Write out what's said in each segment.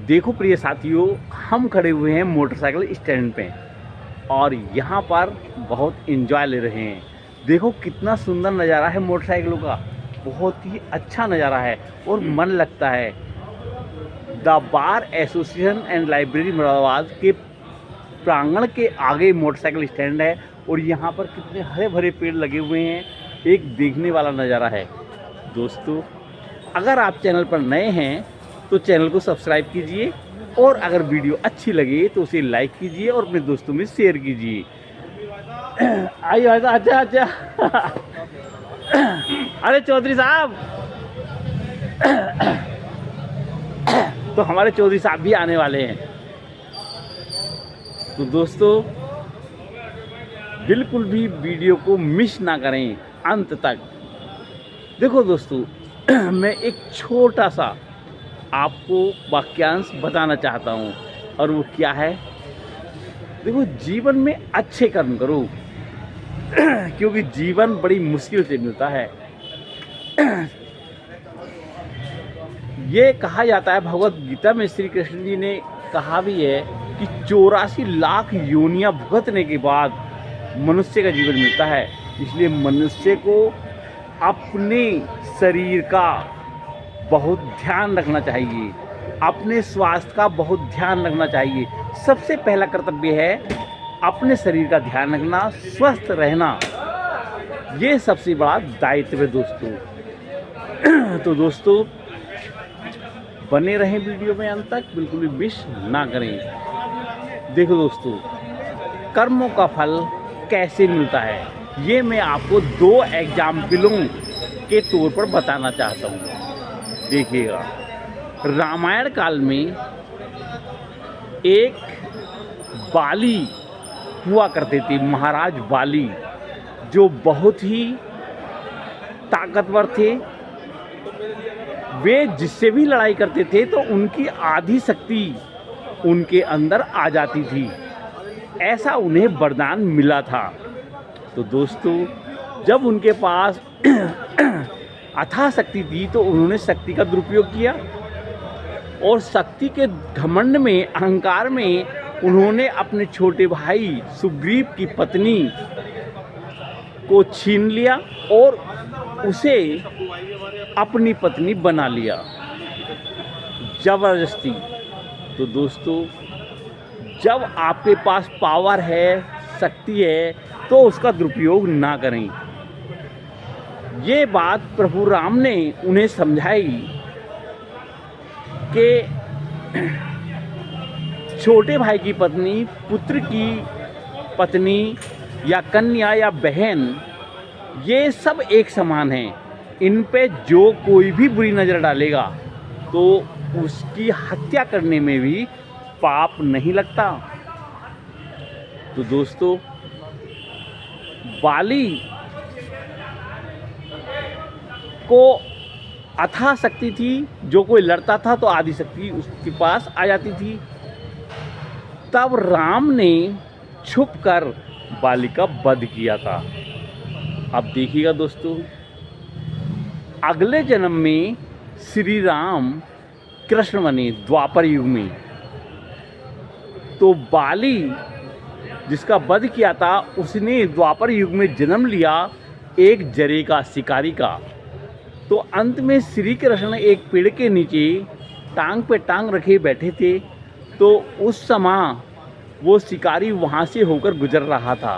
देखो प्रिय साथियों, हम खड़े हुए हैं मोटरसाइकिल स्टैंड पे और यहाँ पर बहुत एंजॉय ले रहे हैं। देखो कितना सुंदर नज़ारा है मोटरसाइकिलों का, बहुत ही अच्छा नज़ारा है और मन लगता है। The bar association and library Moradabad के प्रांगण के आगे मोटरसाइकिल स्टैंड है और यहाँ पर कितने हरे भरे पेड़ लगे हुए हैं, एक देखने वाला नज़ारा है। दोस्तों, अगर आप चैनल पर नए हैं तो चैनल को सब्सक्राइब कीजिए और अगर वीडियो अच्छी लगे तो उसे लाइक कीजिए और अपने दोस्तों में शेयर कीजिए। आइए अच्छा अच्छा अरे चौधरी साहब, तो हमारे चौधरी साहब भी आने वाले हैं। तो दोस्तों, बिल्कुल भी वीडियो को मिस ना करें अंत तक। देखो दोस्तों, मैं एक छोटा सा आपको वाक्यांश बताना चाहता हूँ और वो क्या है। देखो, जीवन में अच्छे कर्म करो क्योंकि जीवन बड़ी मुश्किल से मिलता है। ये कहा जाता है, भगवत गीता में श्री कृष्ण जी ने कहा भी है कि 84 लाख योनियां भुगतने के बाद मनुष्य का जीवन मिलता है। इसलिए मनुष्य को अपने शरीर का बहुत ध्यान रखना चाहिए, अपने स्वास्थ्य का बहुत ध्यान रखना चाहिए। सबसे पहला कर्तव्य है अपने शरीर का ध्यान रखना, स्वस्थ रहना, ये सबसे बड़ा दायित्व है दोस्तों। तो दोस्तों, बने रहें वीडियो में अंत तक, बिल्कुल भी मिस ना करें। देखो दोस्तों, कर्मों का फल कैसे मिलता है ये मैं आपको 2 एग्जाम्पलों के तौर पर बताना चाहता हूँ। देखिएगा, रामायण काल में एक बाली हुआ करते थे, महाराज बाली, जो बहुत ही ताकतवर थे। वे जिससे भी लड़ाई करते थे तो उनकी आधी शक्ति उनके अंदर आ जाती थी, ऐसा उन्हें वरदान मिला था। तो दोस्तों, जब उनके पास अथाह शक्ति थी तो उन्होंने शक्ति का दुरुपयोग किया और शक्ति के घमंड में, अहंकार में, उन्होंने अपने छोटे भाई सुग्रीव की पत्नी को छीन लिया और उसे अपनी पत्नी बना लिया जबरदस्ती। तो दोस्तों, जब आपके पास पावर है, शक्ति है, तो उसका दुरुपयोग ना करें। ये बात प्रभु राम ने उन्हें समझाई कि छोटे भाई की पत्नी, पुत्र की पत्नी या कन्या या बहन, ये सब एक समान हैं। इन पे जो कोई भी बुरी नज़र डालेगा तो उसकी हत्या करने में भी पाप नहीं लगता। तो दोस्तों, बाली को अथाह शक्ति थी, जो कोई लड़ता था तो आधी शक्ति उसके पास आ जाती थी। तब राम ने छुपकर बाली का वध किया था। अब देखिएगा दोस्तों, अगले जन्म में श्री राम कृष्ण बने द्वापर युग में। तो बाली जिसका वध किया था, उसने द्वापर युग में जन्म लिया एक जरे का, शिकारी का। तो अंत में श्री कृष्ण एक पेड़ के नीचे टांग पे टांग रखे बैठे थे। तो उस समय वो शिकारी वहाँ से होकर गुजर रहा था,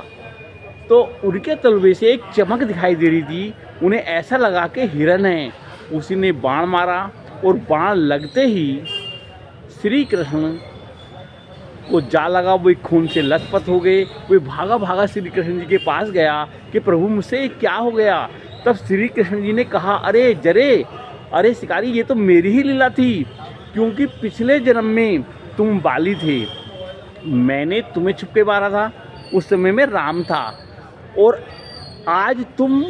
तो उनके तलवे से एक चमक दिखाई दे रही थी। उन्हें ऐसा लगा कि हिरन है। उसी ने बाण मारा और बाण लगते ही श्री कृष्ण को जा लगा, वो खून से लथपथ हो गए। वो भागा भागा श्री कृष्ण जी के पास गया कि प्रभु, मुझसे क्या हो गया। तब श्री कृष्ण जी ने कहा, अरे जरे, अरे शिकारी, ये तो मेरी ही लीला थी, क्योंकि पिछले जन्म में तुम बाली थे, मैंने तुम्हें छुपके मारा था, उस समय में राम था, और आज तुम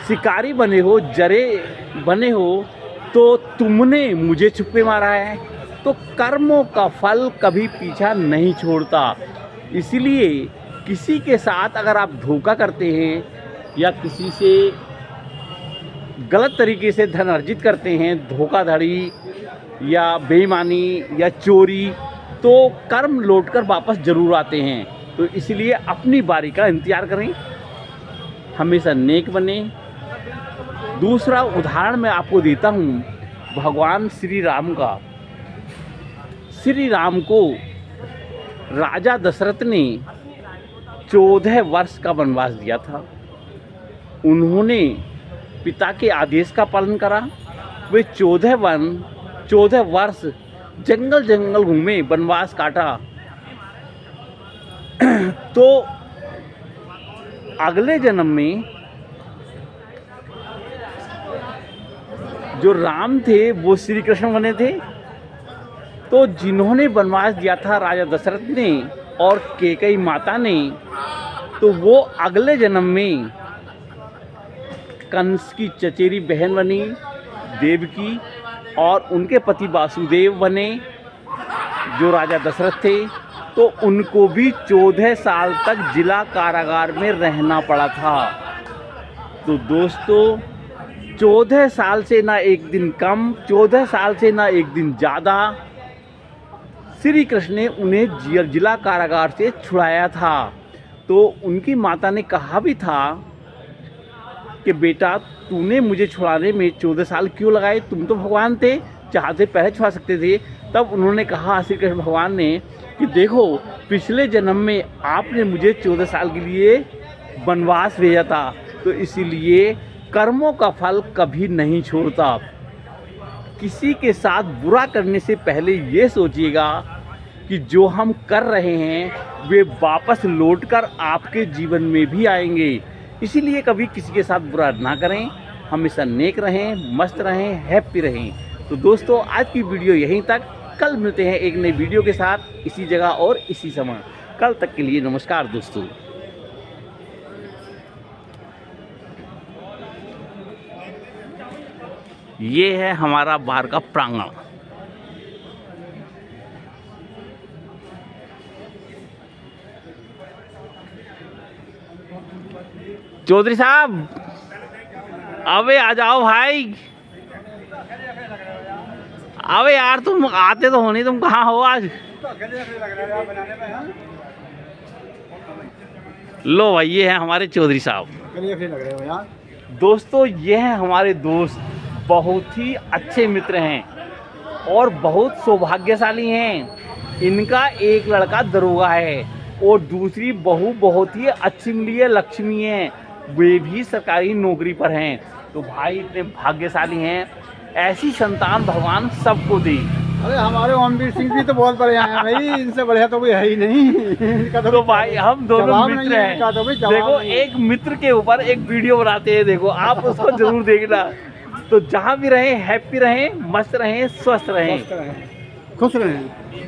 शिकारी बने हो, जरे बने हो, तो तुमने मुझे छुपके मारा है। तो कर्मों का फल कभी पीछा नहीं छोड़ता। इसलिए किसी के साथ अगर आप धोखा करते हैं या किसी से गलत तरीके से धन अर्जित करते हैं, धोखाधड़ी या बेईमानी या चोरी, तो कर्म लौटकर वापस जरूर आते हैं। तो इसलिए अपनी बारी का इंतज़ार करें, हमेशा नेक बने। दूसरा उदाहरण मैं आपको देता हूँ भगवान श्री राम का। श्री राम को राजा दशरथ ने 14 वर्ष का वनवास दिया था। उन्होंने पिता के आदेश का पालन करा। वे 14 वर्ष जंगल जंगल घूमे, वनवास काटा। तो अगले जन्म में जो राम थे वो श्री कृष्ण बने थे। तो जिन्होंने वनवास दिया था राजा दशरथ ने और कैकेयी माता ने, तो वो अगले जन्म में कंस की चचेरी बहन बनी देवकी, और उनके पति वासुदेव बने जो राजा दशरथ थे। तो उनको भी 14 साल तक जिला कारागार में रहना पड़ा था। तो दोस्तों 14 साल से ना एक दिन कम, 14 साल से ना एक दिन ज़्यादा श्री कृष्ण ने उन्हें जिला कारागार से छुड़ाया था। तो उनकी माता ने कहा भी था कि बेटा तूने मुझे छुड़ाने में 14 साल क्यों लगाए, तुम तो भगवान थे, चाहते पहले छुड़ा सकते थे। तब उन्होंने कहा श्री कृष्ण भगवान ने कि देखो पिछले जन्म में आपने मुझे 14 साल के लिए वनवास भेजा था, तो इसीलिए कर्मों का फल कभी नहीं छोड़ता। किसी के साथ बुरा करने से पहले ये सोचिएगा कि जो हम कर रहे हैं वे वापस लौटकर आपके जीवन में भी आएंगे। इसीलिए कभी किसी के साथ बुरा ना करें, हमेशा नेक रहें, मस्त रहें, हैप्पी रहें। तो दोस्तों आज की वीडियो यहीं तक। कल मिलते हैं एक नई वीडियो के साथ, इसी जगह और इसी समय। कल तक के लिए नमस्कार दोस्तों। ये है हमारा बाहर का प्रांगण। चौधरी साहब अबे आ जाओ भाई, अबे यार तुम आते तो हो नहीं, तुम कहाँ हो आज? लो भाई ये है हमारे चौधरी साहब। दोस्तों ये हैं हमारे दोस्त, बहुत ही अच्छे मित्र हैं और बहुत सौभाग्यशाली हैं। इनका एक लड़का दरोगा है और दूसरी बहू बहुत ही अच्छी मिली है, लक्ष्मी है, वे भी सरकारी नौकरी पर हैं। तो भाई इतने भाग्यशाली हैं, ऐसी संतान भगवान सबको दे। अरे हमारे ओमवीर सिंह भी तो बहुत बढ़िया हैं भाई, इनसे बढ़िया तो कोई है ही नहीं। तो भाई हम दोनों मित्र हैं। देखो एक मित्र के ऊपर एक वीडियो बनाते हैं, देखो आप उसको जरूर देखना। तो जहाँ भी रहें हैप्पी रहें, मस्त रहें, स्वस्थ रहें, खुश रहें।